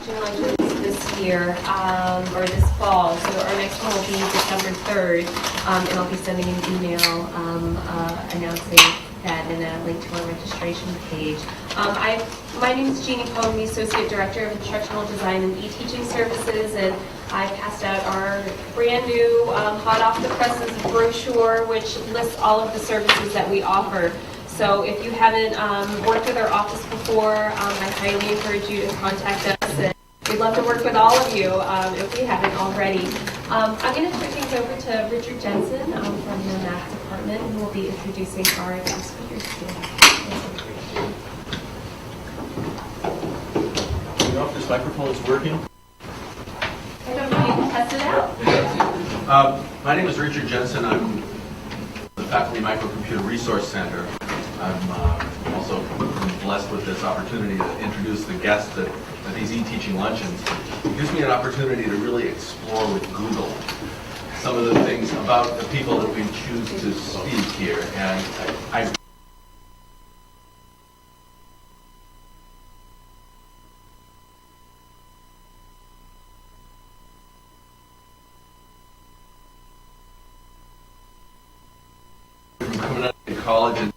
teaching luncheons this year, or this fall. So our next one will be December 3rd, and I'll be sending an email announcing that and a link to our registration page. My name is Jeannie Cohen, the Associate Director of Instructional Design and eTeaching Services, and I passed out our brand new, hot off the presses brochure, which lists all of the services that we offer. So if you haven't worked with our office before, I highly encourage you to contact us. And we'd love to work with all of you if we haven't already. I'm going to turn things over to Richard Jensen from the Math Department, who will be introducing our guest speakers today. Do you know if this microphone is working? I don't know. You can test it out. My name is Richard Jensen. I'm the Faculty Microcomputer Resource Center. I'm also blessed with this opportunity to introduce the guests at these eTeaching luncheons. It gives me an opportunity to really explore with Google some of the things about the people that we choose to speak here. And I coming out of college and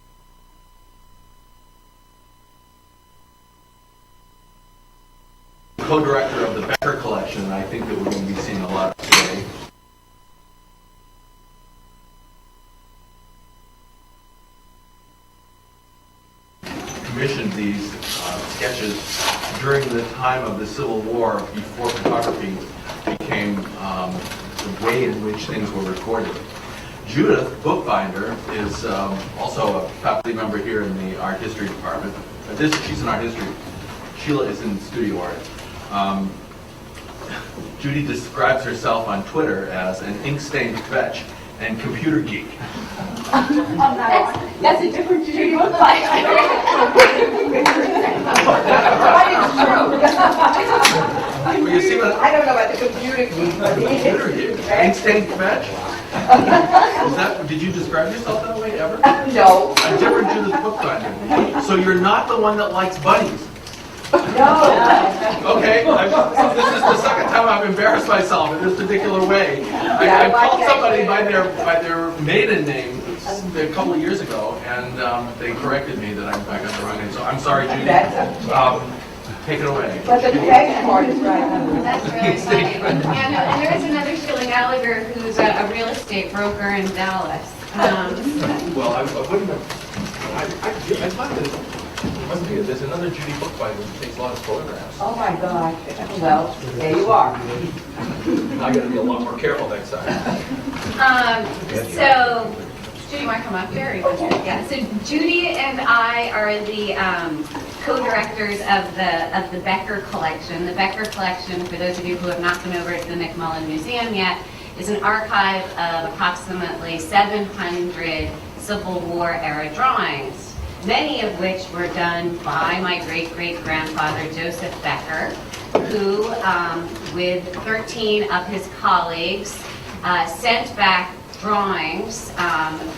co-director of the Becker Collection, and I think that we're going to be seeing a lot of today. Commissioned these sketches during the time of the Civil War, before photography became the way in which things were recorded. Judith, Bookbinder, is also a faculty member here in the art history department. She's in art history. Sheila is in studio art. Judy describes herself on Twitter as an ink-stained fetch and computer geek. That's a different Judy Bookbinder. Well, you see what I don't know about the computer geek, but the computer geek, ink-stained fetch. Did you describe yourself that way ever? No. A different Judith Bookbinder. So you're not the one that likes bunnies. No. Okay, this is the second time I've embarrassed myself in this particular way. I called somebody by their maiden name a couple of years ago, and they corrected me that I got the wrong name. So I'm sorry, Judy. Take it away. But the second part is right. That's really funny. And there is another Sheila Gallagher who's a real estate broker in Dallas. Well, I wouldn't have. I thought that must be. There's another Judy Bookbinder who takes a lot of photographs. Oh my gosh. Well, there you are. I got to be a lot more careful next time. So, Judy, want to come up here? Yeah. So Judy and I are the co-directors of the Becker Collection. The Becker Collection, for those of you who have not been over to the McMullen Museum yet, is an archive of approximately 700 Civil War era drawings, many of which were done by my great-great-grandfather Joseph Becker, who, with 13 of his colleagues, sent back drawings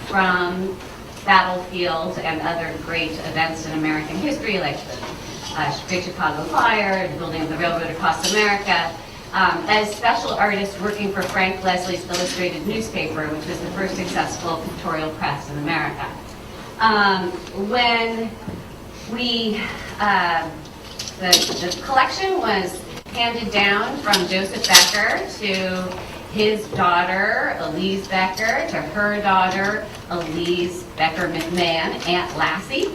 from battlefields and other great events in American history, like the Big Chicago Fire, the building of the railroad across America, as special artists working for Frank Leslie's Illustrated newspaper, which was the first successful pictorial press in America. When we, the collection was handed down from Joseph Becker to his daughter, Elise Becker, to her daughter, Elise Becker McMahon, Aunt Lassie.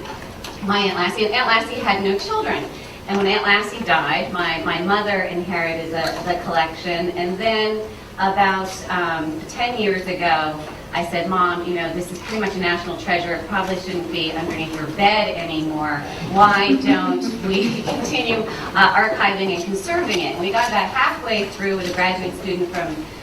My Aunt Lassie. And Aunt Lassie had no children. And when Aunt Lassie died, my mother inherited the collection. And then about 10 years ago, I said, Mom, you know, this is pretty much a national treasure. It probably shouldn't be underneath your bed anymore. Why don't we continue archiving and conserving it? And we got about halfway through with a graduate student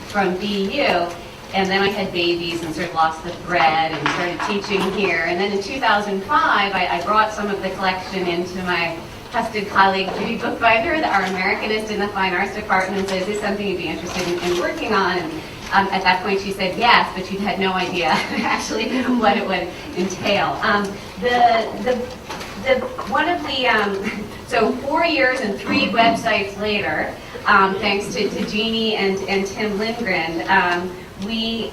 from BU, and then I had babies and sort of lost the thread and started teaching here. And then in 2005, I brought some of the collection into my trusted colleague, Judy Bookbinder, our Americanist in the Fine Arts Department, and said, is this something you'd be interested in working on? And at that point she said yes, but she'd had no idea actually what it would entail. One of the So 4 years and 3 websites later, thanks to Jeannie and Tim Lindgren, we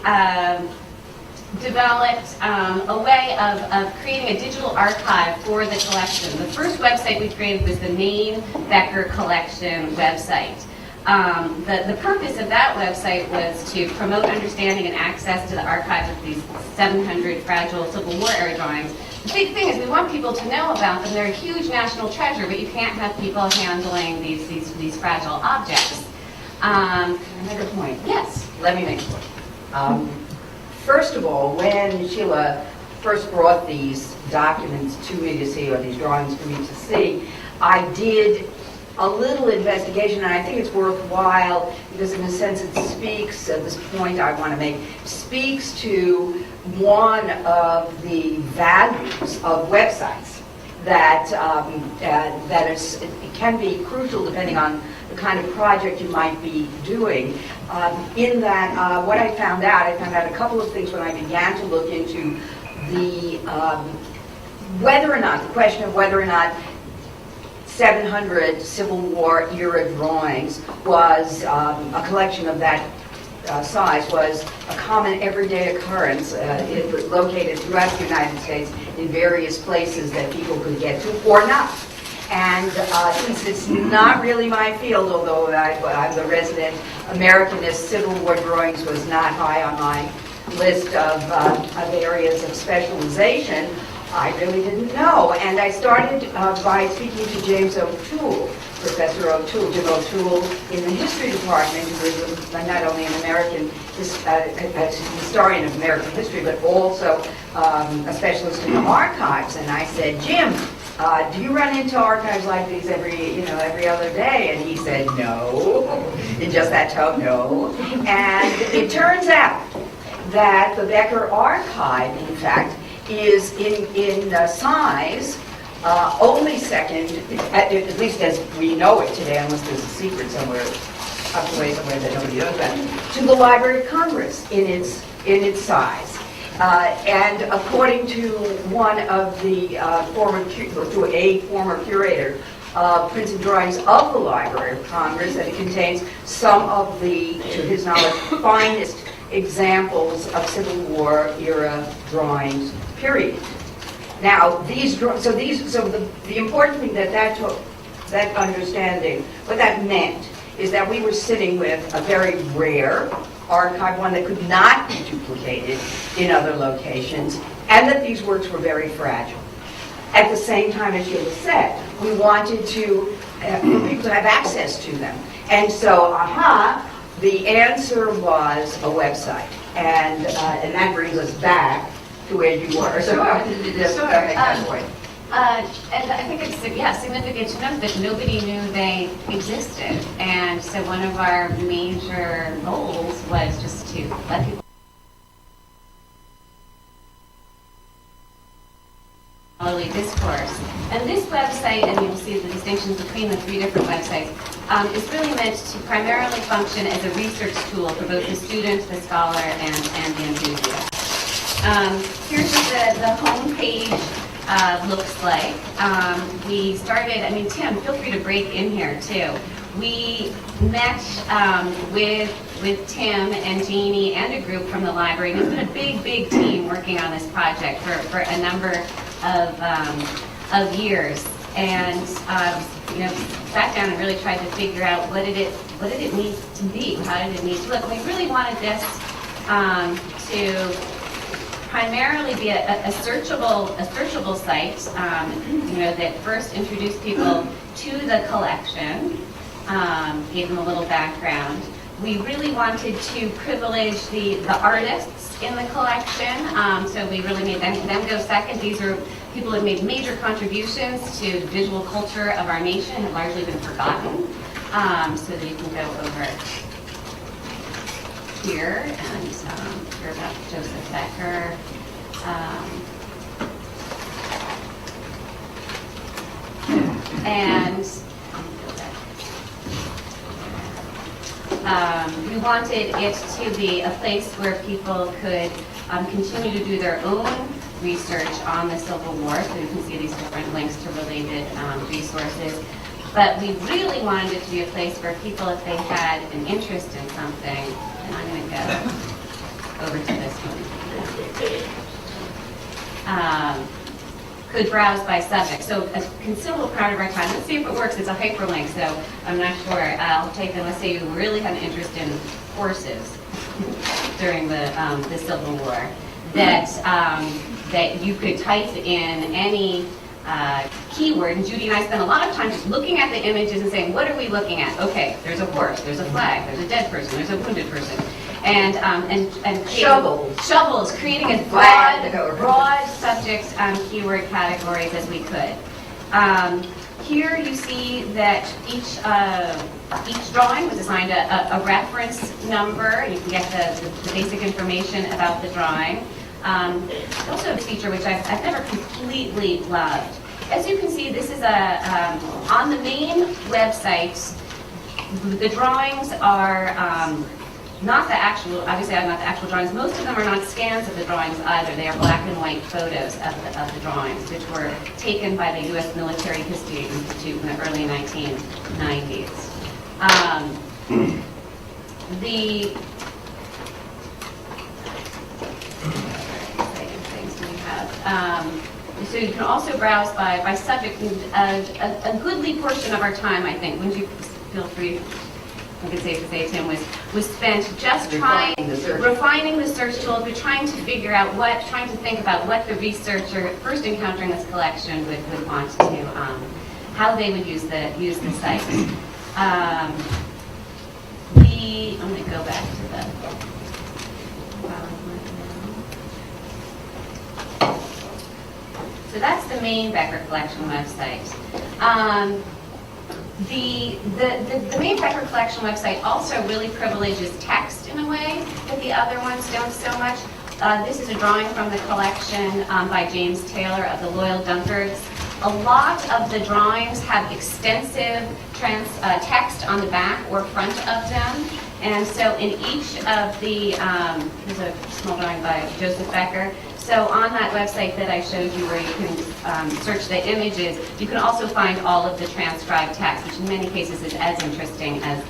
developed a way of creating a digital archive for the collection. The first website we created was the main Becker Collection website. The purpose of that website was to promote understanding and access to the archive of these 700 fragile Civil War era drawings. The big thing is we want people to know about them. They're a huge national treasure, but you can't have people handling these fragile objects. Can I make a point? Yes. Let me make a point. First of all, when Sheila first brought these documents to me to see, or these drawings for me to see, I did a little investigation, and I think it's worthwhile because in a sense it speaks, at this point I want to make, speaks to one of the values of websites that it can be crucial depending on the kind of project you might be doing. In that, what I found out a couple of things when I began to look into the question of whether or not 700 Civil War era drawings was a collection of that size was a common everyday occurrence. It was located throughout the United States in various places that people could get to or not. And since it's not really my field, although I'm the resident Americanist, Civil War drawings was not high on my list of areas of specialization, I really didn't know. And I started by speaking to James O'Toole, Professor O'Toole, Jim O'Toole, in the history department, who is not only an American historian of American history, but also a specialist in the archives. And I said, Jim, do you run into archives like these every other day? And he said, no, in just that tone, no. And it turns out that the Becker archive, in fact, is in size only second, at least as we know it today, unless there's a secret somewhere, up the way somewhere that nobody knows about, to the Library of Congress in its size. And according to one of the former curator, prints and drawings of the Library of Congress, that it contains some of the, to his knowledge, finest examples of Civil War era drawings, period. Now, the important thing that understanding, what that meant, is that we were sitting with a very rare archive, one that could not be duplicated in other locations, and that these works were very fragile. At the same time, as Sheila said, we wanted for people to have access to them. And so, the answer was a website. And that brings us back to where you were. So make that point. And I think it's significant to note that nobody knew they existed. And so one of our major goals was just to let people discourse. And this website, and you'll see the distinctions between the 3 different websites, is really meant to primarily function as a research tool for both the student, the scholar, and the enthusiast. Here's what the home page looks like. We started, Tim, feel free to break in here too. We met with Tim and Jeannie and a group from the library. It's been a big team working on this project for a number of years, and sat down and really tried to figure out what did it need to be, how did it need to look. We really wanted this to primarily be a searchable site, that first introduced people to the collection, gave them a little background. We really wanted to privilege the artists in the collection, so we really made them go second. These are people who have made major contributions to the visual culture of our nation, have largely been forgotten. So that you can go over here and hear about Joseph Becker. We wanted it to be a place where people could continue to do their own research on the Civil War, so you can see these different links to related resources. But we really wanted it to be a place where people, if they had an interest in something, and I'm going to go over to this one, could browse by subject. So a considerable part of our time, let's see if it works, it's a hyperlink, so I'm not sure. I'll take them, let's say you really have an interest in horses during the Civil War, that you could type in any keyword, and Judy and I spent a lot of time just looking at the images and saying, what are we looking at? Okay, there's a horse, there's a flag, there's a dead person, there's a wounded person. And shovels, creating as broad subject keyword categories as we could. Here you see that each drawing was assigned a reference number. You can get the basic information about the drawing. Also a feature which I've never completely loved. As you can see, this is on the main website, the drawings are not the actual, obviously not the actual drawings. Most of them are not scans of the drawings either. They are black and white photos of the drawings, which were taken by the U.S. Military History Institute in the early 1990s. So you can also browse by subject. A goodly portion of our time, I think, wouldn't you feel free? I could safe to say, Tim, was spent just refining the search tools. We're trying to figure out trying to think about what the researcher first encountering this collection would want to, how they would use the site. I'm going to go back to the So that's the main Becker Collection website. The main Becker Collection website also really privileges text in a way that the other ones don't so much. This is a drawing from the collection by James Taylor of the Loyal Dunkards. A lot of the drawings have extensive text on the back or front of them. And so in each of the, here's a small drawing by Joseph Becker. So on that website that I showed you where you can search the images, you can also find all of the transcribed text, which in many cases is as interesting as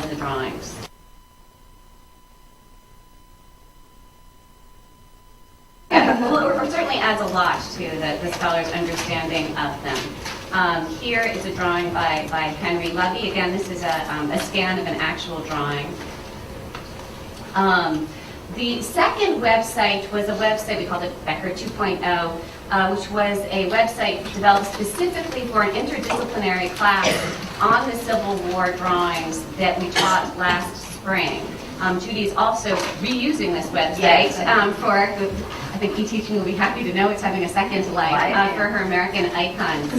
the drawings. Or certainly adds a lot to the scholar's understanding of them. Here is a drawing by Henry Lovey. Again, this is a scan of an actual drawing. The second website was a website, we called it Becker 2.0, which was a website developed specifically for an interdisciplinary class on the Civil War drawings that we taught last spring. Judy is also reusing this website for, I think eTeaching will be happy to know it's having a second life for her American Icons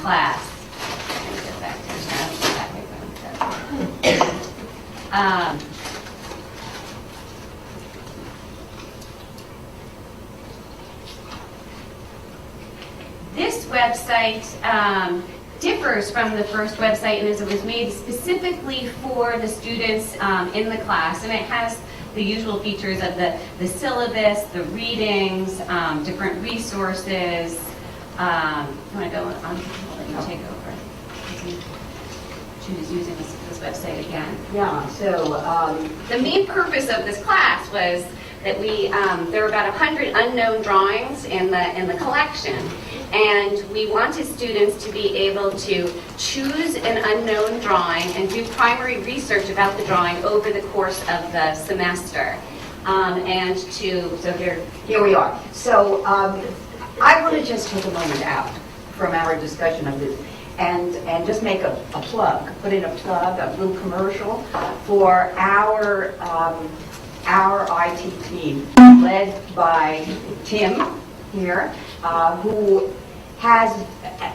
class. This website differs from the first website in as it was made specifically for the students in the class, and it has the usual features of the syllabus, the readings, different resources. You want to go on? I'll let you take over. Judy's using this website again. Yeah, so the main purpose of this class was that there were about 100 unknown drawings in the collection. And we wanted students to be able to choose an unknown drawing and do primary research about the drawing over the course of the semester. So here we are. So I want to just take a moment out from our discussion of this and just make a plug, put in a plug, a little commercial for our IT team, led by Tim here, who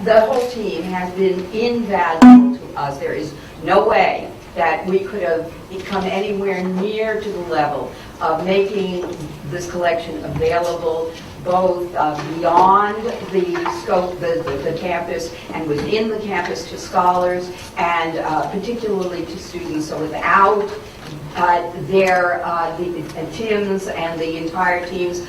the whole team has been invaluable to us. There is no way that we could have come anywhere near to the level of making this collection available both beyond the scope, the campus, and within the campus to scholars, and particularly to students. So without the Tim's and the entire team's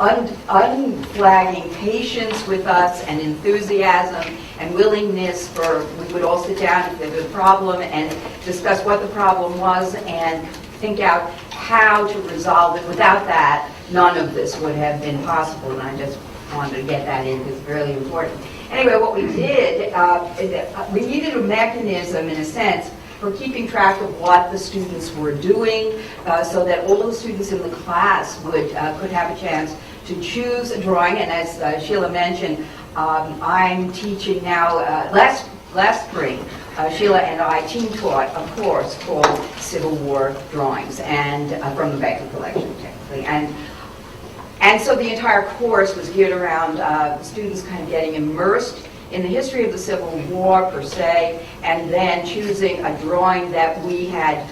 unflagging patience with us and enthusiasm and willingness for, we would all sit down if there was a problem and discuss what the problem was and think out how to resolve it. Without that, none of this would have been possible, and I just wanted to get that in because it's really important. Anyway, what we did, we needed a mechanism, in a sense, for keeping track of what the students were doing, so that all the students in the class would could have a chance to choose a drawing. And as Sheila mentioned, I'm teaching now, last spring, Sheila and I team taught a course called Civil War Drawings, and from the Becker Collection, technically. And so the entire course was geared around students kind of getting immersed in the history of the Civil War, per se, and then choosing a drawing that we had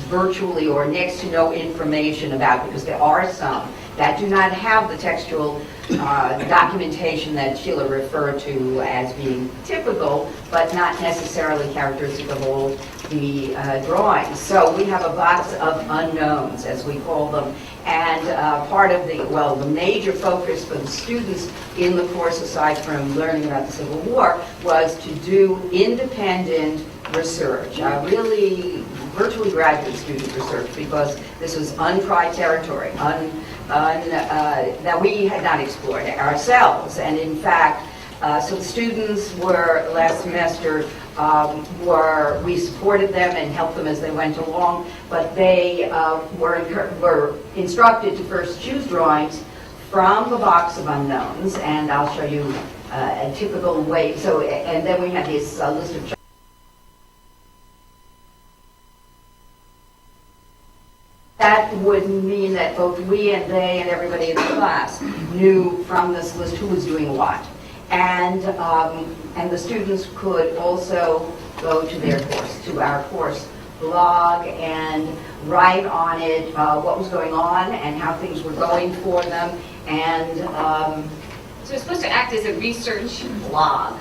virtually or next to no information about, because there are some that do not have the textual documentation that Sheila referred to as being typical, but not necessarily characteristic of all the drawings. So we have a box of unknowns, as we call them, and part of the major focus for the students in the course, aside from learning about the Civil War, was to do independent research, really virtually graduate student research, because this was untried territory, that we had not explored ourselves. And in fact, so the students were, last semester, we supported them and helped them as they went along, but they were instructed to first choose drawings from the box of unknowns, and I'll show you a typical way. So, and then we had this list of that would mean that both we and they and everybody in the class knew from this list who was doing what. And the students could also go to their course, to our course blog, and write on it what was going on and how things were going for them. And So it's supposed to act as a research blog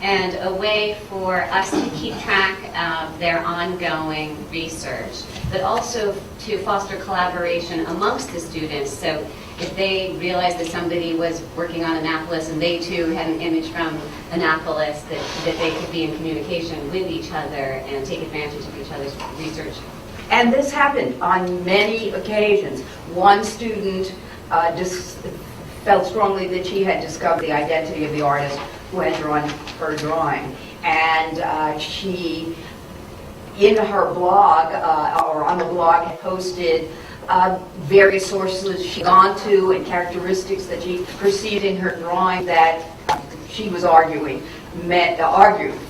and a way for us to keep track of their ongoing research, but also to foster collaboration amongst the students. So if they realized that somebody was working on Annapolis and they too had an image from Annapolis, that they could be in communication with each other and take advantage of each other's research. And this happened on many occasions. One student just felt strongly that she had discovered the identity of the artist who had drawn her drawing. And she, in her blog, or on the blog, had posted various sources she'd gone to and characteristics that she perceived in her drawing that she was argued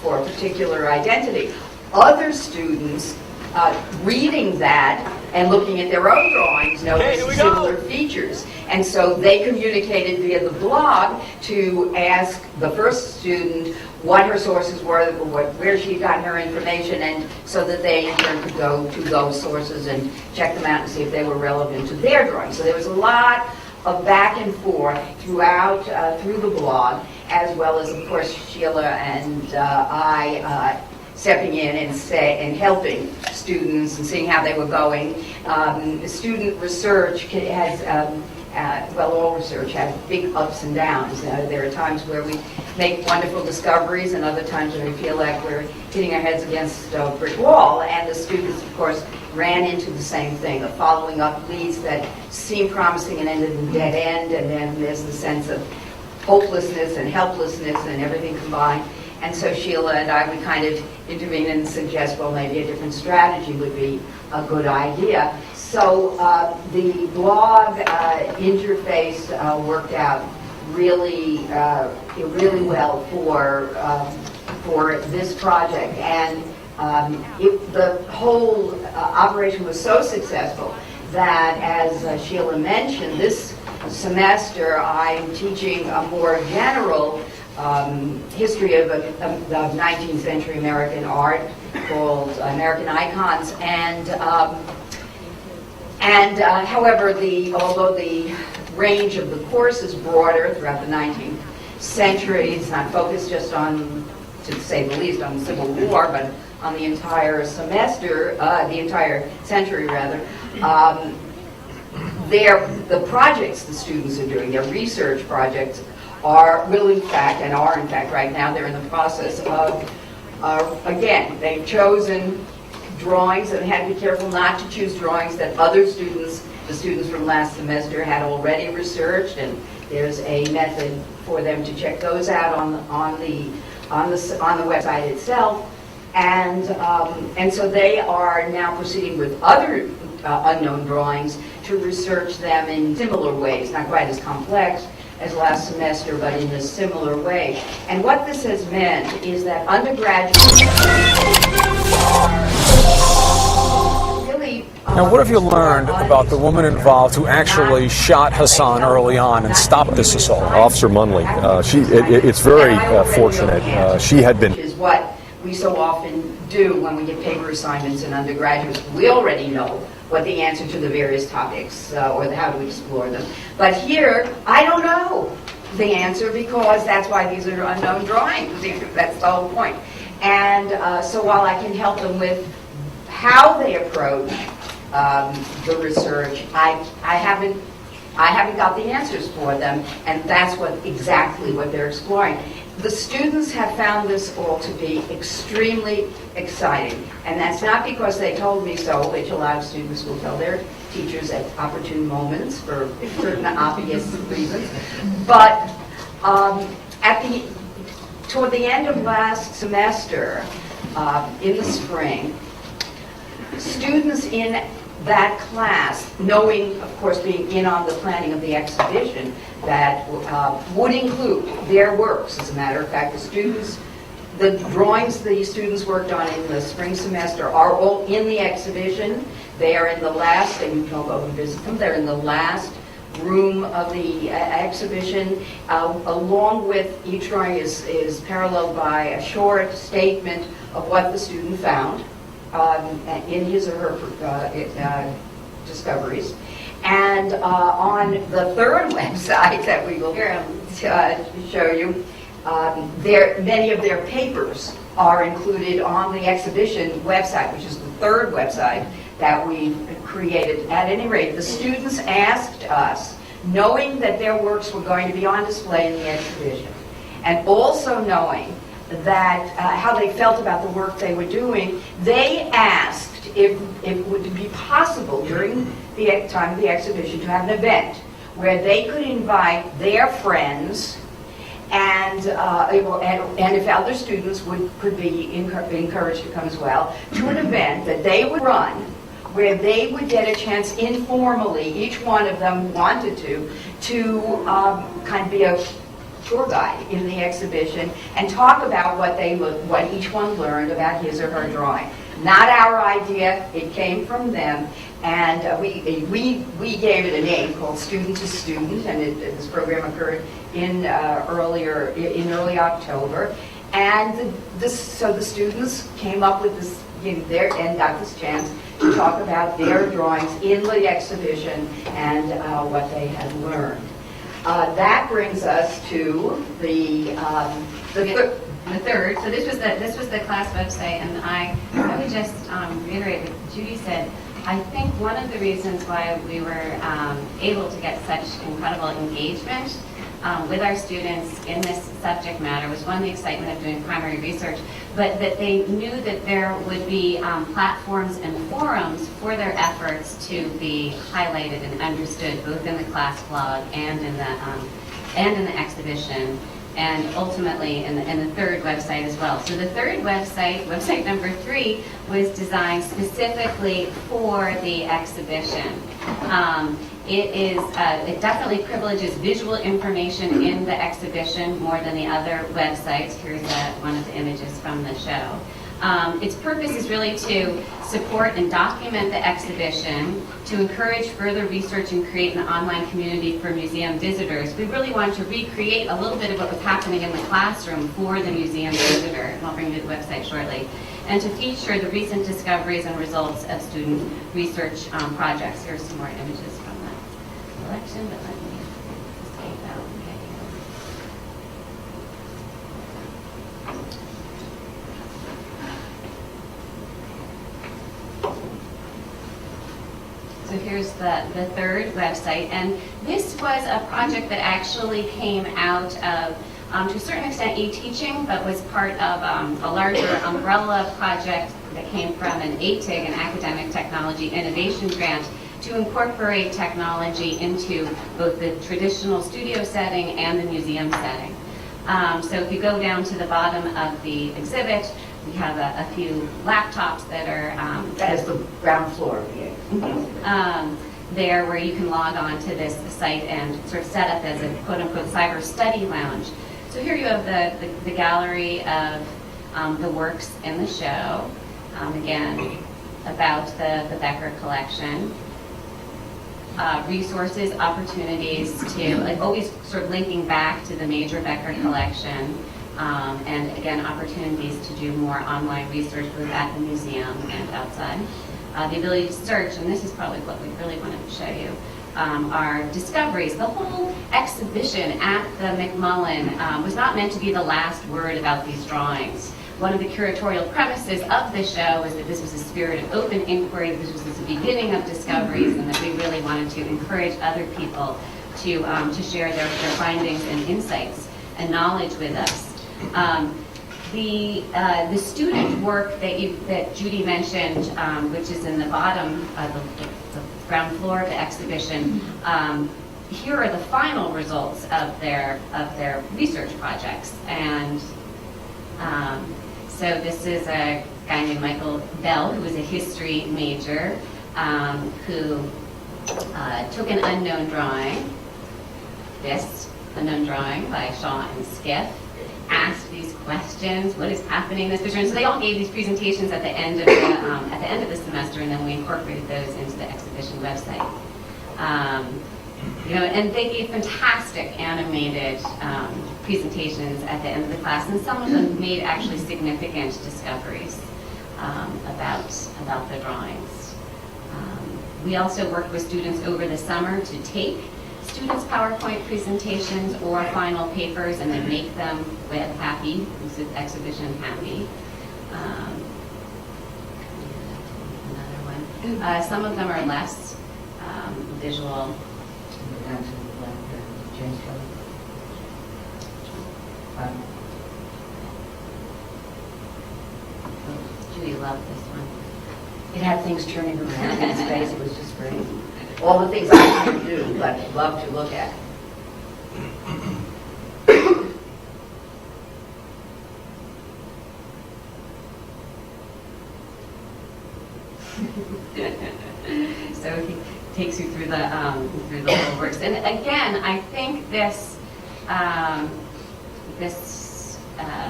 for a particular identity. Other students, reading that and looking at their own drawings, noticed similar features. And so they communicated via the blog to ask the first student what her sources were, where she got her information, and so that they in turn could go to those sources and check them out and see if they were relevant to their drawing. So there was a lot of back and forth throughout, through the blog, as well as, of course, Sheila and I stepping in and helping students and seeing how they were going. Student research has, all research has big ups and downs. There are times where we make wonderful discoveries and other times when we feel like we're hitting our heads against a brick wall. And the students, of course, ran into the same thing, of following up leads that seem promising and ended in dead end. And then there's the sense of hopelessness and helplessness and everything combined. And so Sheila and I would kind of intervene and suggest, well, maybe a different strategy would be a good idea. So the blog interface worked out really well for this project. And the whole operation was so successful that, as Sheila mentioned, this semester I'm teaching a more general history of 19th century American art called American Icons, and however, although the range of the course is broader throughout the 19th century, it's not focused just on, to say the least, on the Civil War, but on the entire semester, the entire century rather. the projects the students are doing, their research projects, will in fact, and are in fact right now, they're in the process of, again, they've chosen drawings, and they had to be careful not to choose drawings that other students, the students from last semester, had already researched, and there's a method for them to check those out on the website itself. And so they are now proceeding with other unknown drawings to research them in similar ways, not quite as complex as last semester, but in a similar way. And what this has meant is that undergraduates are really... Now, what have you learned about the woman involved who actually shot Hassan early on and stopped this assault? Officer Munley, it's very fortunate. She had been... Which is what we so often do when we get paper assignments in undergraduates. We already know what the answer to the various topics or how to explore them. But here, I don't know the answer because that's why these are unknown drawings. That's the whole point. And so while I can help them with how they approach the research, I haven't got the answers for them, and that's exactly what they're exploring. The students have found this all to be extremely exciting, and that's not because they told me so, which a lot of students will tell their teachers at opportune moments for certain obvious reasons, but toward the end of last semester, in the spring, students in that class, knowing, of course, being in on the planning of the exhibition, that would include their works. As a matter of fact, the drawings the students worked on in the spring semester are all in the exhibition. They are in the last, and you can all go and visit them, they're in the last room of the exhibition, along with each drawing is paralleled by a short statement of what the student found in his or her discoveries. And on the third website that we will show you, many of their papers are included on the exhibition website, which is the third website that we created. At any rate, the students asked us, knowing that their works were going to be on display in the exhibition, and also knowing that how they felt about the work they were doing, they asked if it would be possible during the time of the exhibition to have an event where they could invite their friends and if other students could be encouraged to come as well, to an event that they would run where they would get a chance informally, each one of them wanted to kind of be a tour guide in the exhibition and talk about what each one learned about his or her drawing. Not our idea, it came from them, and we gave it a name called Student to Student, and this program occurred in early October, and so the students came up with this, and got this chance to talk about their drawings in the exhibition and what they had learned. That brings us to the third. So this was the class website, and I would just reiterate what Judy said. I think one of the reasons why we were able to get such incredible engagement with our students in this subject matter was, one, the excitement of doing primary research, but that they knew that there would be platforms and forums for their efforts to be highlighted and understood, both in the class blog and in the exhibition, and ultimately in the third website as well. So the third website number 3, was designed specifically for the exhibition. It definitely privileges visual information in the exhibition more than the other websites. Here's one of the images from the show. Its purpose is really to support and document the exhibition, to encourage further research and create an online community for museum visitors. We really wanted to recreate a little bit of what was happening in the classroom for the museum visitor, and I'll bring you to the website shortly, and to feature the recent discoveries and results of student research projects. Here's some more images from the collection, but let me escape out. Okay. So So here's the third website, and this was a project that actually came out of, to a certain extent, eTeaching, but was part of a larger umbrella project that came from an ATIG, an Academic Technology Innovation Grant, to incorporate technology into both the traditional studio setting and the museum setting. So if you go down to the bottom of the exhibit, we have a few laptops that are That is the ground floor of the there where you can log on to this site and sort of set up as a quote-unquote cyber study lounge. So here you have the gallery of the works in the show, again, about the Becker Collection. Resources, opportunities to, always sort of linking back to the major Becker Collection, and again, opportunities to do more online research both at the museum and outside. The ability to search, and this is probably what we really wanted to show you, our discoveries. The whole exhibition at the McMullen was not meant to be the last word about these drawings. One of the curatorial premises of the show was that this was a spirit of open inquiry, that this was the beginning of discoveries, and that we really wanted to encourage other people to share their findings and insights and knowledge with us. The student work that Judy mentioned, which is in the bottom of the ground floor of the exhibition, here are the final results of their research projects. And so this is a guy named Michael Bell, who was a history major, who took an unknown drawing, this unknown drawing by Shaw and Skiff, asked these questions, what is happening in this picture? And so they all gave these presentations at the end of the semester, and then we incorporated those into the exhibition website. And they gave fantastic animated presentations at the end of the class, and some of them made actually significant discoveries about the drawings. We also worked with students over the summer to take students' PowerPoint presentations or final papers and then make them web happy, this is exhibition happy. Another one. Some of them are less visual. Judy loved this one. It had things turning around in space. It was just great. All the things I can't do, but love to look at. So he takes you through the whole works, and again, I think this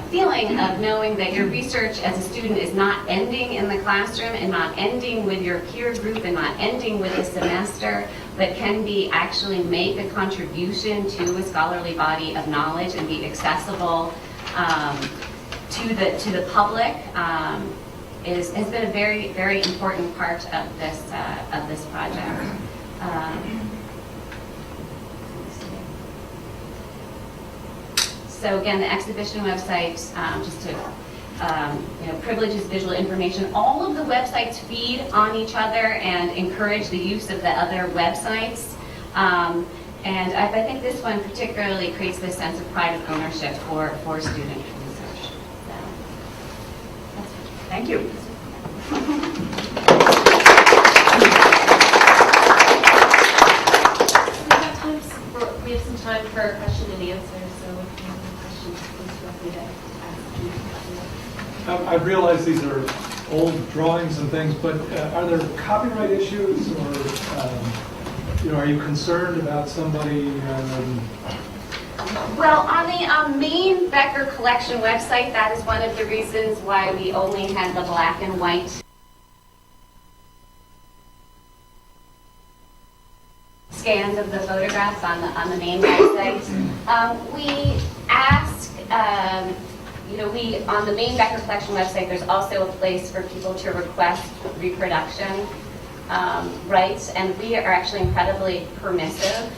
feeling of knowing that your research as a student is not ending in the classroom and not ending with your peer group and not ending with a semester, but can be actually make a contribution to a scholarly body of knowledge and be accessible to the public has been a very, very important part of this project. So again, the exhibition website, just to privileges visual information. All of the websites feed on each other and encourage the use of the other websites. And I think this one particularly creates this sense of pride of ownership for student research. So, that's it. Thank you. We have some time for question and answer, so if you have any questions, please feel free to ask. I realize these are old drawings and things, but are there copyright issues, or are you concerned about somebody? Well, on the main Becker Collection website, that is one of the reasons why we only had the black and white scans of the photographs on the main website. We ask, on the main Becker Collection website, there's also a place for people to request reproduction rights, and we are actually incredibly permissive.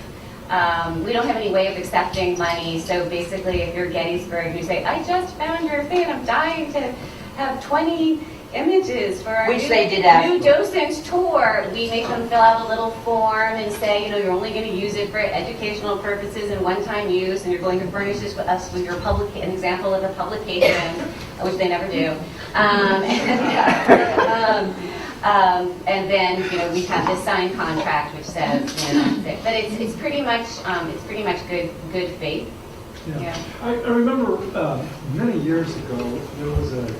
We don't have any way of accepting money, so basically if you're Gettysburg and you say, I just found your thing, I'm dying to have 20 images for our Which they did ask new for. docent tour. We make them fill out a little form and say, you're only going to use it for educational purposes and one-time use, and you're going to furnish this with us with your an example of a publication, which they never do. And then we have this signed contract which says, but it's pretty much good faith. Yeah. I remember many years ago, there was a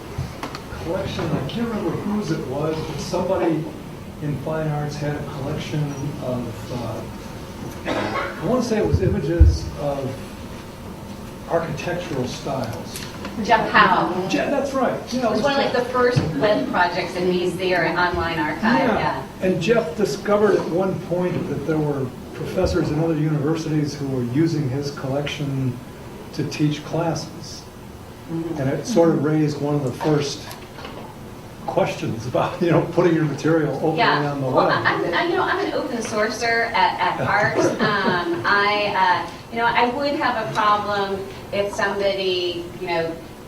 collection, I can't remember whose it was, but somebody in fine arts had a collection of, I want to say it was images of architectural styles. Jeff Howe. That's right. Yeah, It was one of the first web projects in VC or an online archive. Yeah. And Jeff discovered at one point that there were professors in other universities who were using his collection to teach classes. And it sort of raised one of the first questions about, putting your material openly on the Well, web. I'm an open sourcer at heart. I would have a problem if somebody,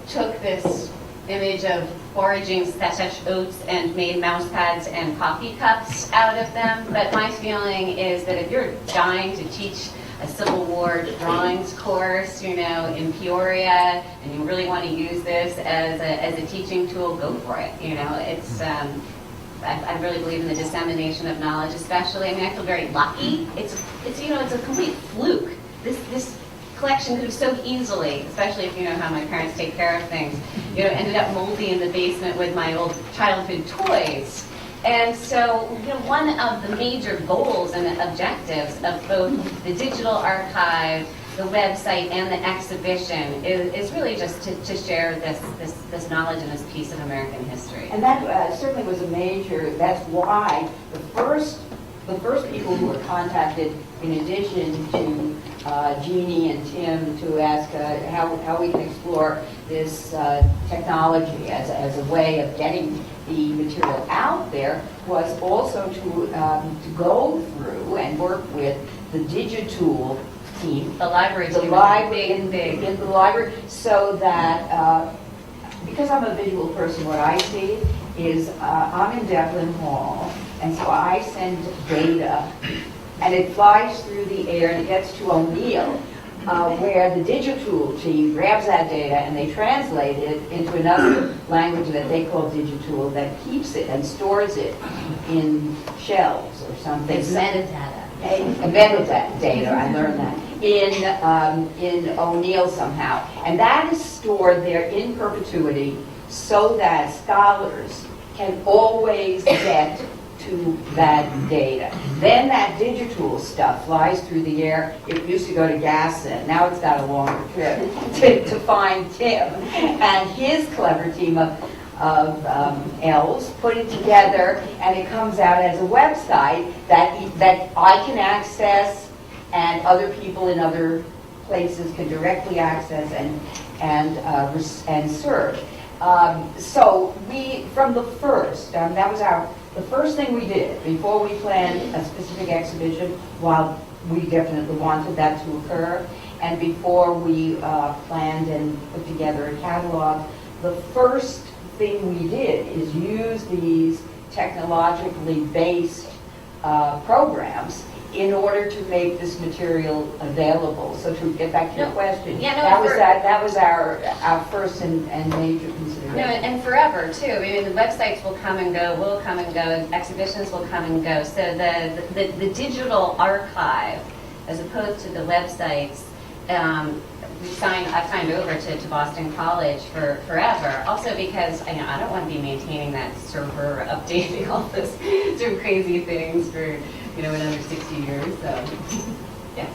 took this image of foraging such oats and made mouse pads and coffee cups out of them. But my feeling is that if you're dying to teach a Civil War drawings course, in Peoria, and you really want to use this as a teaching tool, go for it. It's I really believe in the dissemination of knowledge, especially. I feel very lucky. It's a complete fluke. This collection could have so easily, especially if you know how my parents take care of things, ended up moldy in the basement with my old childhood toys. And so, one of the major goals and objectives of both the digital archive, the website, and the exhibition is really just to share this knowledge and this piece of American history. And that certainly was a major, that's why the first people who were contacted, in addition to Jeannie and Tim, to ask how we can explore this technology as a way of getting the material out there, was also to go through and work with the Digitool team, The library the team library is big. in the library, so that because I'm a visual person, what I see is I'm in Devlin Hall, and so I send data, and it flies through the air and it gets to O'Neill, where the Digitool team grabs that data and they translate it into another language that they call Digitool, that keeps it and stores it in shells or something. It's metadata. Metadata, I learned that, in O'Neill somehow. And that is stored there in perpetuity so that scholars can always get to that data. Then that Digitool stuff flies through the air. It used to go to Gasson. Now it's got a longer trip to find Tim and his clever team of elves, put it together, and it comes out as a website that I can access, and other people in other places can directly access and search. So we, from the first, that was the first thing we did before we planned a specific exhibition, while we definitely wanted that to occur, and before we planned and put together a catalog, the first thing we did is use these technologically based programs in order to make this material available. So to get back to your question, that was our first and major consideration. No, and forever too. The websites will come and go, exhibitions will come and go. So the digital archive, as opposed to the websites, I've signed over to Boston College for forever. Also because I don't want to be maintaining that server, updating all those sort of crazy things for another 60 years. So yeah.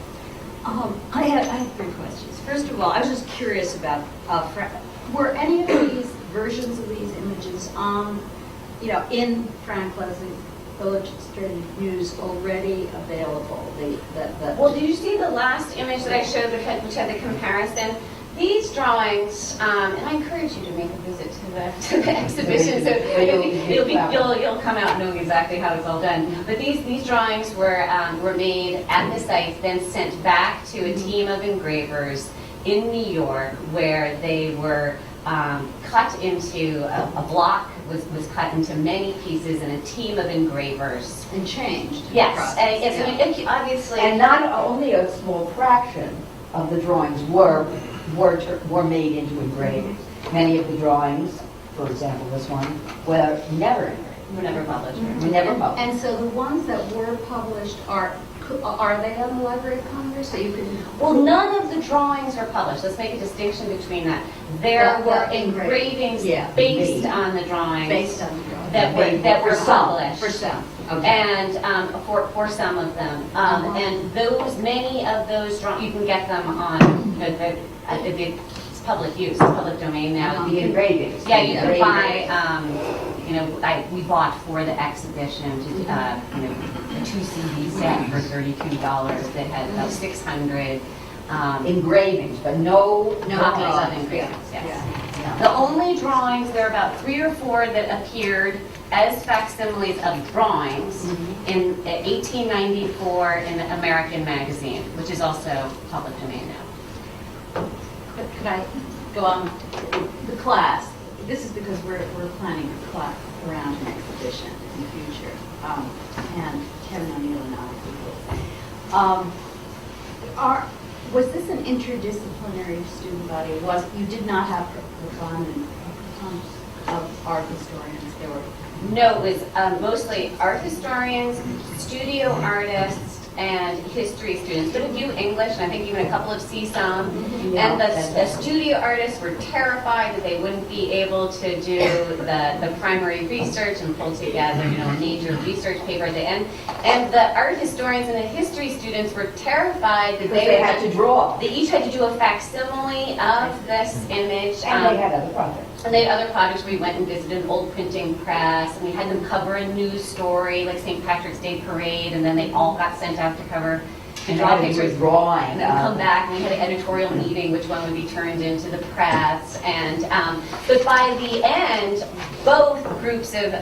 I have 3 questions. First of all, I was just curious about were any of these versions of these images in Frank Leslie Illustrated News already available? Well, did you see the last image that I showed, which had the comparison? These drawings, and I encourage you to make a visit to the exhibition, so you'll come out knowing exactly how it's all done. But these drawings were made at the site, then sent back to a team of engravers in New York, where they were cut into a block was cut into many pieces, and a team of engravers. And changed. in the Yes, process, and it's, yeah. I mean, obviously. And not only a small fraction of the drawings were made into engravings. Many of the drawings, for example, this one, were never engraved. Were never published. Were never published. And so the ones that were published are they on the Library of Congress? So you can. Well, none of the drawings were published. Let's make a distinction between that. There The were engravings. engravings Yeah. based on the drawings Based on the drawing. that were For some. published. For some. Okay. And for some of them, and many of those drawings, you can get them on, it's public use, it's public domain now. The engravings. Yeah, you can Engravings. buy, we bought for the exhibition, 2 CD set for $32 that had about 600 Engravings, but no copies of drawings. engravings, yes. Yeah. The only drawings, there are about 3 or 4 that appeared as facsimiles of drawings in 1894 in American Magazine, which is also public domain now. Could I go on? The class, this is because we're planning a class around an exhibition in the future. And Kevin O'Neill and I was this an interdisciplinary student body? You did not have preponderance of art historians? There were. No, it was mostly art historians, studio artists, and history students, but a few English, and I think even a couple of CSUM. And the studio artists were terrified that they wouldn't be able to do the primary research and pull together, a major research paper at the end. And the art historians and the history students were terrified that Because they had to draw. They each had to do a facsimile of this image. And they had other projects. And they had other projects. We went and visited an old printing press, and we had them cover a news story, like St. Patrick's Day Parade, and then they all got sent out to cover and draw pictures. Drawing. And then come back, and we had an editorial meeting, which one would be turned into the press. And but by the end, both groups of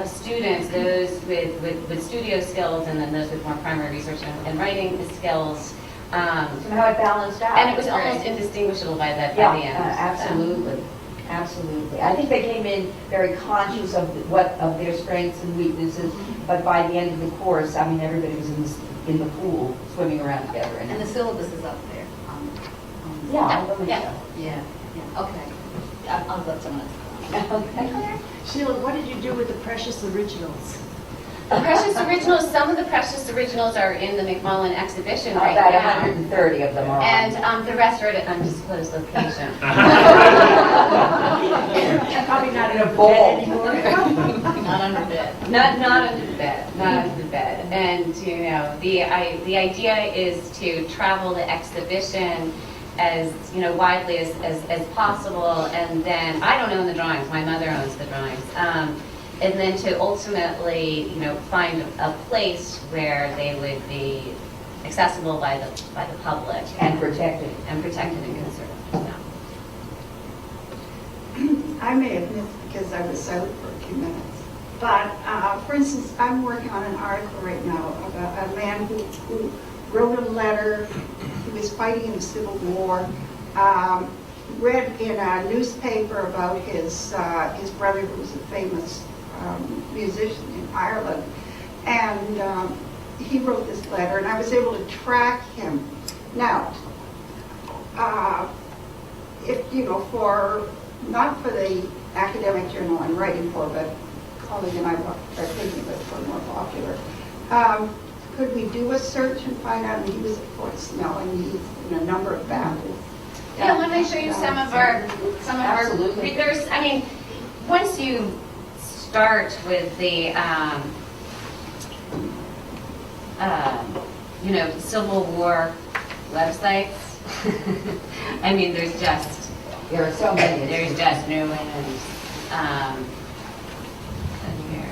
students, those with studio skills, and then those with more primary research and writing skills. Somehow it balanced out. And it was almost indistinguishable by the end. Absolutely. Absolutely. I think they came in very conscious of their strengths and weaknesses, but by the end of the course, I mean, everybody was in the pool swimming around together. And the syllabus is up there. Yeah, I believe Yeah. so. Yeah. Okay. I'll let someone else. Okay. Sheila, what did you do with the precious originals? The precious originals, some of the precious originals are in the McMullen exhibition right About now. 130 of them are on. And the rest are at an undisclosed location. Probably not in a bowl. Not under bed. Not under the bed, not under the bed. And, the idea is to travel the exhibition as, widely as possible. And then, I don't own the drawings, my mother owns the drawings. And then to ultimately, find a place where they would be accessible by the public And protected. and protected and conserved. I may have missed because I was silent for a few minutes. But, for instance, I'm working on an article right now about a man who wrote a letter. He was fighting in the Civil War. Read in a newspaper about his brother, who was a famous musician in Ireland. And he wrote this letter, and I was able to track him. Now, if, not for the academic journal I'm writing for, but colleague and I are thinking of it for more popular. Could we do a search and find out? And he was, of course, knowing he's in a number of battles. Yeah, let me show you some of our Absolutely. there's, once you start with the, Civil War websites, There are so many. there's just no end. Here.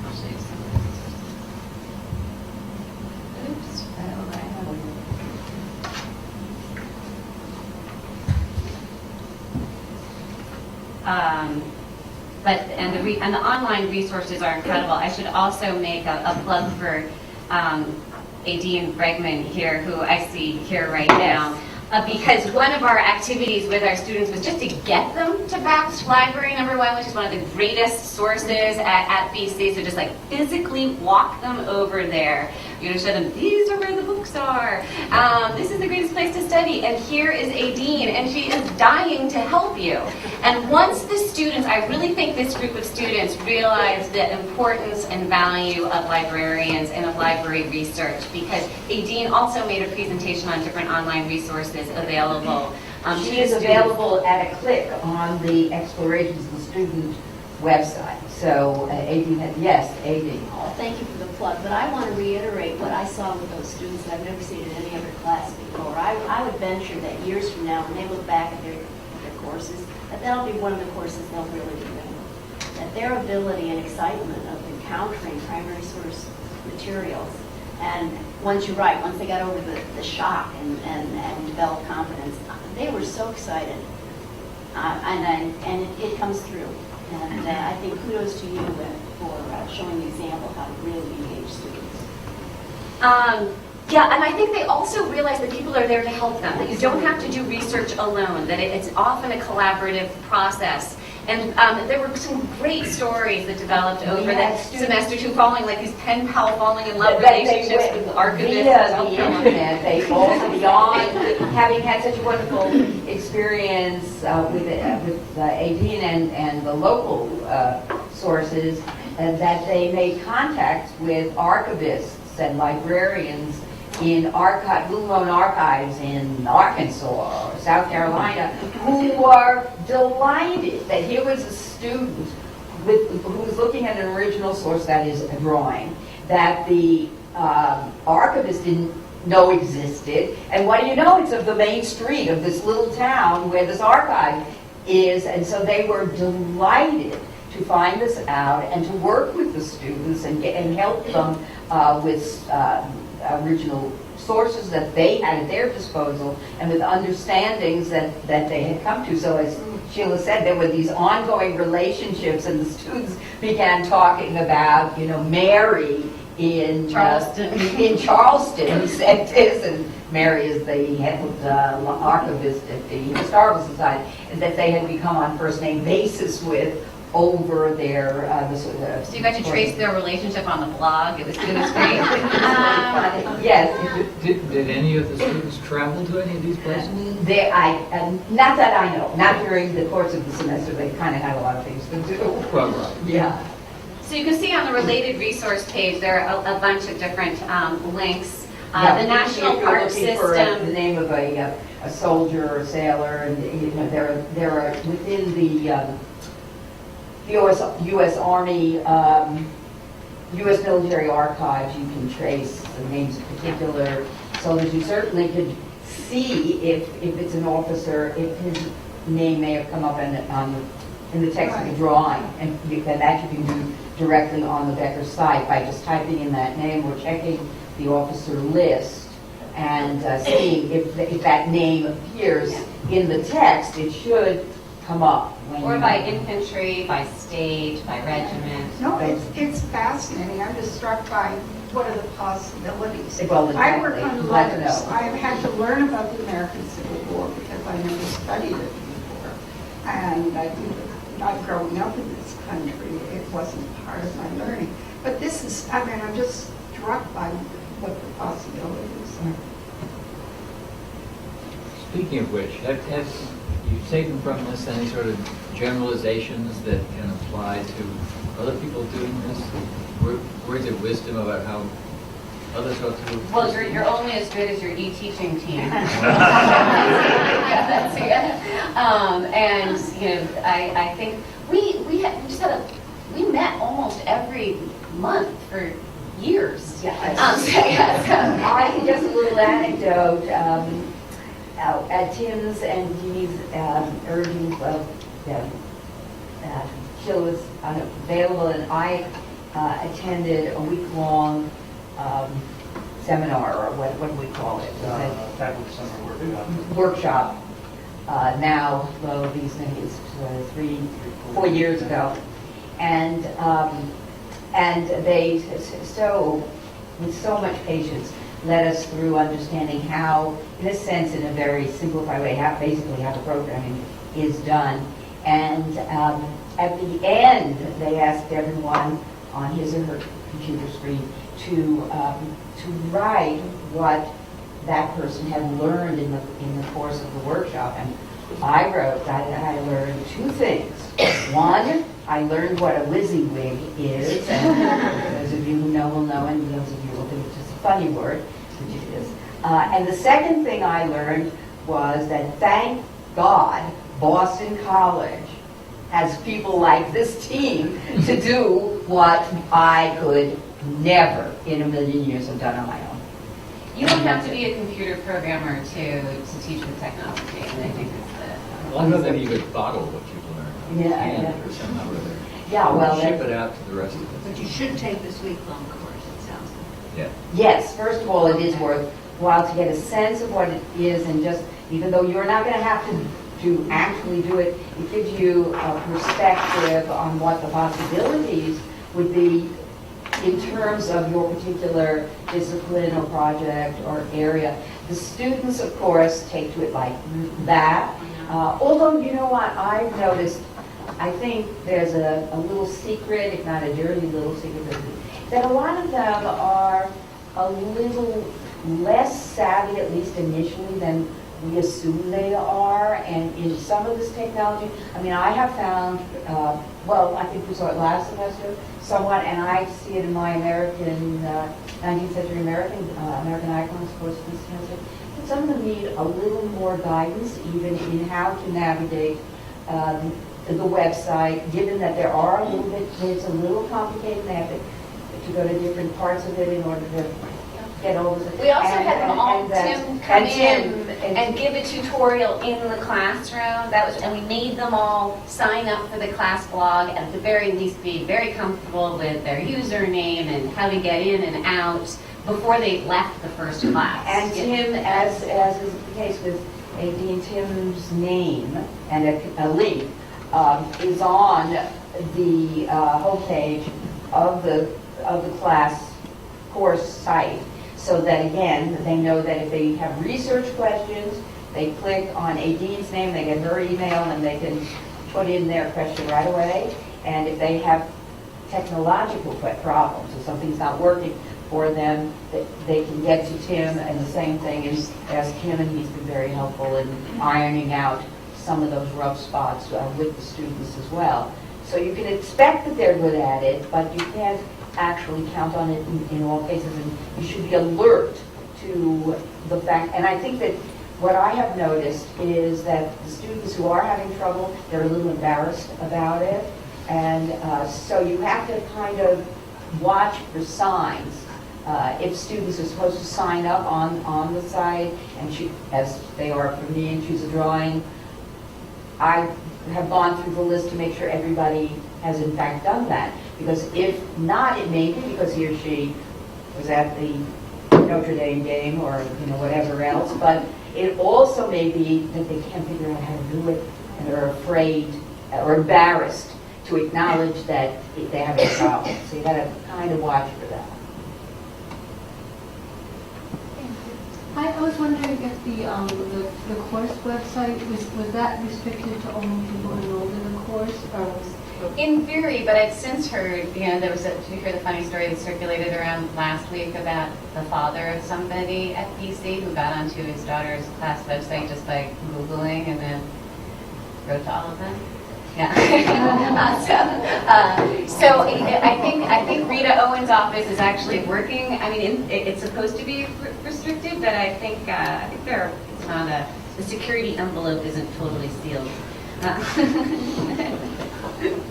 I'll show you some of this. Oops. Oh, I have and the online resources are incredible. I should also make a plug for Dean Bregman here, who I see here right now. because one of our activities with our students was just to get them to Baptist Library #1, which is one of the greatest sources at BC. So just like physically walk them over there. You're going to show them, these are where the books are. This is the greatest place to study. And here is a dean, and she is dying to help you. And once the students, I really think this group of students realized the importance and value of librarians and of library research, because a dean also made a presentation on different online resources available. She is available at a click on the Explorations of the Student website. So, yes, AD. Oh, thank you for the plug, but I want to reiterate what I saw with those students that I've never seen in any other class before. I would venture that years from now, when they look back at their courses, that that'll be one of the courses they'll really remember. That their ability and excitement of encountering primary source materials, and once they got over the shock and developed confidence, they were so excited. And it comes through. And I think kudos to you for showing the example of how to really engage students. Yeah, and I think they also realize that people are there to help them, that you don't have to do research alone, that it's often a collaborative process. And there were some great stories that developed over that semester too, falling like these pen pal falling in love relationships with archivists. Via the internet, they all beyond having had such a wonderful experience with AD and the local sources, that they made contact with archivists and librarians in Blue Mountain Archives in Arkansas or South Carolina, who were delighted that here was a student who was looking at an original source, that is a drawing, that the archivist didn't know existed. And what do you know? It's of the main street of this little town where this archive is. And so they were delighted to find this out and to work with the students and help them with original sources that they had at their disposal and with understandings that they had come to. So as Sheila said, there were these ongoing relationships, and the students began talking about, Mary in Charleston, who said this, and Mary is the head archivist at the Historical Society, and that they had become on first name basis with over their so you got to trace their relationship on the blog. It was great. Yes. Did any of the students travel to any of these places? Not that I know. Not during the course of the semester. They kind of had a lot of things to do. Well, right. Yeah. So you can see on the related resource page there are a bunch of different links. Yeah, the National Park System. For the name of a soldier or a sailor, and there are within the U.S. Army, U.S. military archives, you can trace the names of particular soldiers. You certainly could see if it's an officer, if his name may have come up in the text of the drawing, and that you can do directly on the Becker site by just typing in that name or checking the officer list and seeing if that name appears in the text. It should come up. Or by infantry, by state, by regiment. No, it's fascinating. I'm just struck by what are the possibilities. Well, I work on exactly. letters. I've had to learn about the American Civil War because I never studied it before. And I think not growing up in this country, it wasn't part of my learning. But this is, I'm just struck by what the possibilities are. Speaking of which, have you taken from this any sort of generalizations that can apply to other people doing this? Words of wisdom about how others ought to do it? Well, you're only as good as your eTeaching team. And I think we met almost every month for years. I just a little anecdote. At Tim's and Judy's urging, Sheila was unavailable, and I attended a week-long seminar, or what do we call it? Faculty summer workshop. Now, these things 3-4 years ago, and they with so much patience led us through understanding how, in a sense, in a very simplified way, basically how the programming is done. And at the end, they asked everyone on his or her computer screen to write what that person had learned in the course of the workshop. And I wrote that I learned two things. One, I learned what a WYSIWYG is, and those of you who know will know, and those of you who will think it's just a funny word, which it is. And the second thing I learned was that, thank God, Boston College has people like this team to do what I could never in a million years have done on my own. You don't have to be a computer programmer to teach with technology, and I think it's As long as then you could bottle what you've learned. Yeah. Or somehow or other. Yeah, well, Ship it out to the rest of us. But you should take this week-long course, it sounds like. Yeah. Yes, first of all, it is worthwhile to get a sense of what it is, and just, even though you're not going to have to actually do it, it gives you a perspective on what the possibilities would be in terms of your particular discipline or project or area. The students, of course, take to it like that. Although, you know what, I've noticed, I think there's a little secret, if not a dirty little secret, that a lot of them are a little less savvy, at least initially, than we assume they are. And in some of this technology, I mean, I have found, well, I think we saw it last semester, somewhat, and I see it in my American, 19th century American icons course this semester. But some of them need a little more guidance, even in how to navigate the website, given that there are a little bit, it's a little complicated, they have to go to different parts of it in order to get over the... We also had them all, Tim, come in and give a tutorial in the classroom. That was, and we made them all sign up for the class blog, and at the very least be very comfortable with their username and how to get in and out before they left the first class. And Tim, as is the case with Dean Tim's name and a link, is on the homepage of the class course site, so that again they know that if they have research questions, they click on Dean's name, they get her email, and they can put in their question right away. And if they have technological problems, if something's not working for them, they can get to Tim, and the same thing is ask him, and he's been very helpful in ironing out some of those rough spots with the students as well. So you can expect that they're good at it, but you can't actually count on it in all cases, and you should be alert to the fact. And I think that what I have noticed is that the students who are having trouble, they're a little embarrassed about it, and so you have to kind of watch for signs. If students are supposed to sign up on the site, and as they are for me, and choose a drawing, I have gone through the list to make sure everybody has in fact done that. Because if not, it may be because he or she was at the Notre Dame game or whatever else. But it also may be that they can't figure out how to do it, and they're afraid or embarrassed to acknowledge that they have a problem. So you got to kind of watch for that. I was wondering if the course website was that restricted to only people enrolled in the course, or was... In theory, but I've since heard, there was did you hear the funny story that circulated around last week about the father of somebody at PC who got onto his daughter's class website just by Googling and then wrote to all of them? Yeah. So I think Rita Owen's office is actually working. I mean, it's supposed to be restricted, but I think it's not the security envelope isn't totally sealed.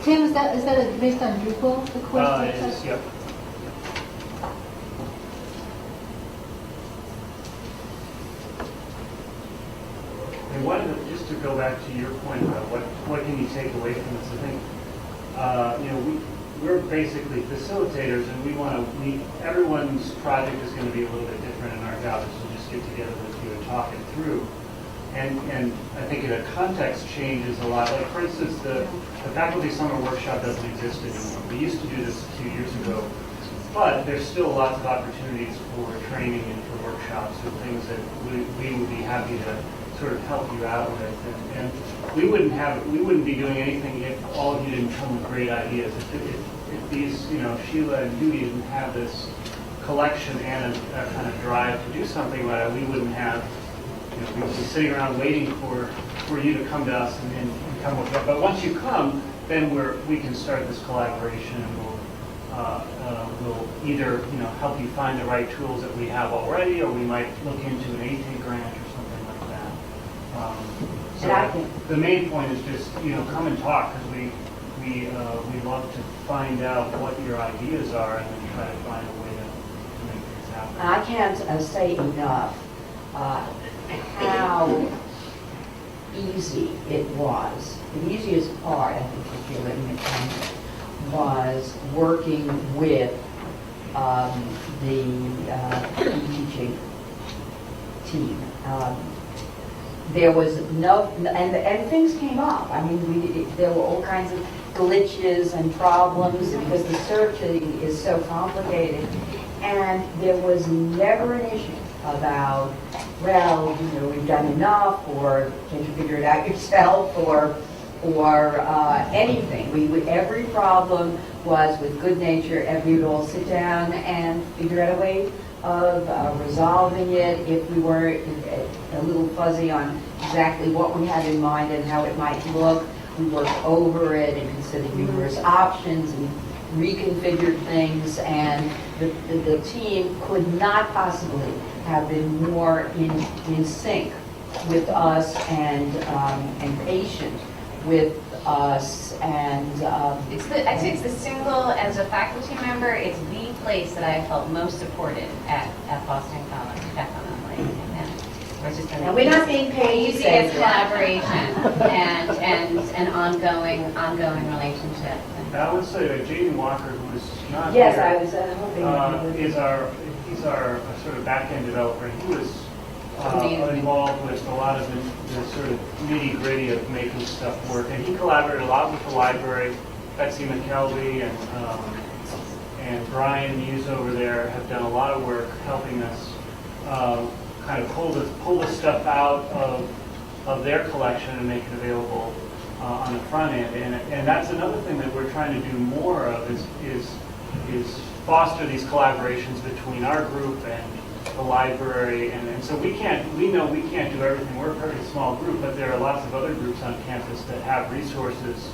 Tim, is that based on Drupal, the course website? It is, yep. And just to go back to your point about what can you take away from this, I think, we're basically facilitators, and everyone's project is going to be a little bit different, and our job is to just get together with you and talk it through. And I think the context changes a lot. Like, for instance, the faculty summer workshop doesn't exist anymore. We used to do this a few years ago But there's still lots of opportunities for training and for workshops and things that we would be happy to sort of help you out with. And we wouldn't be doing anything if all of you didn't come with great ideas. If these, Sheila and Judy didn't have this collection and a kind of drive to do something about it, we wouldn't have, we'd be sitting around waiting for you to come to us and come with it. But once you come, then we can start this collaboration, and we'll either help you find the right tools that we have already, or we might look into an AT grant or something like that. So the main point is just come and talk, because we love to find out what your ideas are and then try to find a way to make things happen. I can't say enough how easy it was. The easiest part, I think, for Sheila in the country was working with the eTeaching team. There was and things came up. I mean, there were all kinds of glitches and problems because the searching is so complicated. And there was never an issue about, well, we've done enough, or can't you figure it out yourself, or anything. Every problem was with good nature, and we would all sit down and figure out a way of resolving it. If we were a little fuzzy on exactly what we had in mind and how it might look, we worked over it and considered numerous options and reconfigured things, and the team could not possibly have been more in sync with us and patient with us, and I'd say it's the single, as a faculty member, it's the place that I felt most supported at Boston College, definitely. And we're not being paid. Easy as collaboration and an ongoing relationship. I would say that Jaden Walker, who is not yes, here, I was hoping he's our sort of back-end developer. He was involved with a lot of the sort of nitty-gritty of making stuff work, and he collaborated a lot with the library. Betsy McKelvey and Brian Muse over there have done a lot of work helping us kind of pull the stuff out of their collection and make it available on the front end. And that's another thing that we're trying to do more of is foster these collaborations between our group and the library. And so we know we can't do everything. We're a very small group, but there are lots of other groups on campus that have resources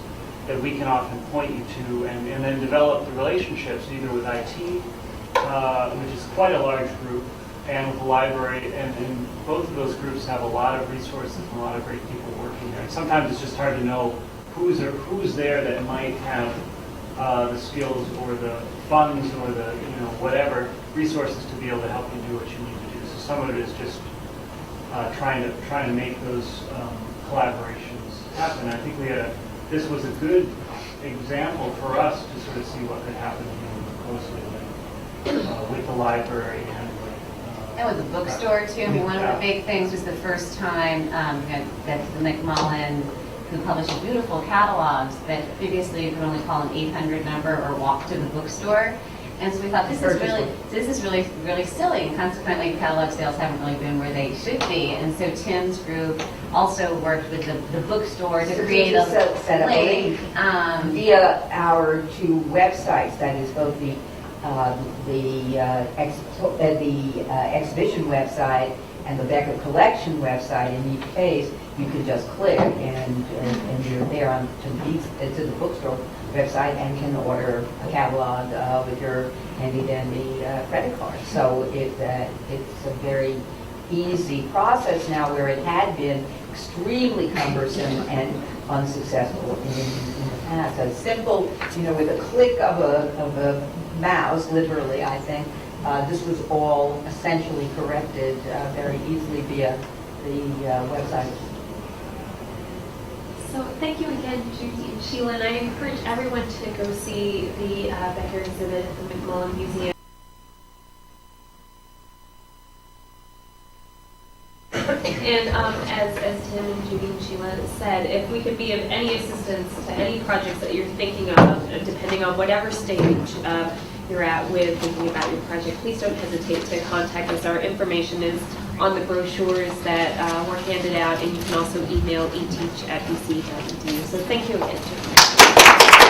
that we can often point you to, and then develop the relationships either with IT, which is quite a large group, and with the library, and both of those groups have a lot of resources and a lot of great people working there. And sometimes it's just hard to know who's there that might have the skills or the funds or the whatever resources to be able to help you do what you need to do. So some of it is just trying to make those collaborations happen. I think this was a good example for us to sort of see what could happen closely with the library And with the bookstore too. I mean, one of the big things was the first time that the McMullen, who published beautiful catalogs that previously you could only call an 800 number or walk to the bookstore. And so we thought this is really silly, and consequently catalog sales haven't really been where they should be. And so Tim's group also worked with the bookstore to create a link via our two websites. That is both the exhibition website and the Becker Collection website. In each case, you can just click and you're there to the bookstore website and can order a catalog with your handy-dandy credit card. So it's a very easy process now, where it had been extremely cumbersome and unsuccessful in the past. So simple, with a click of a mouse, literally, I think, this was all essentially corrected very easily via the website. So thank you again, Judy and Sheila, and I encourage everyone to go see the Becker exhibit at the McMullen Museum. And as Tim and Judy and Sheila said, if we could be of any assistance to any projects that you're thinking of, depending on whatever stage, you're at with thinking about your project, please don't hesitate to contact us. Our information is on the brochures that were handed out, and you can also email eteach@bc.edu. So thank you again.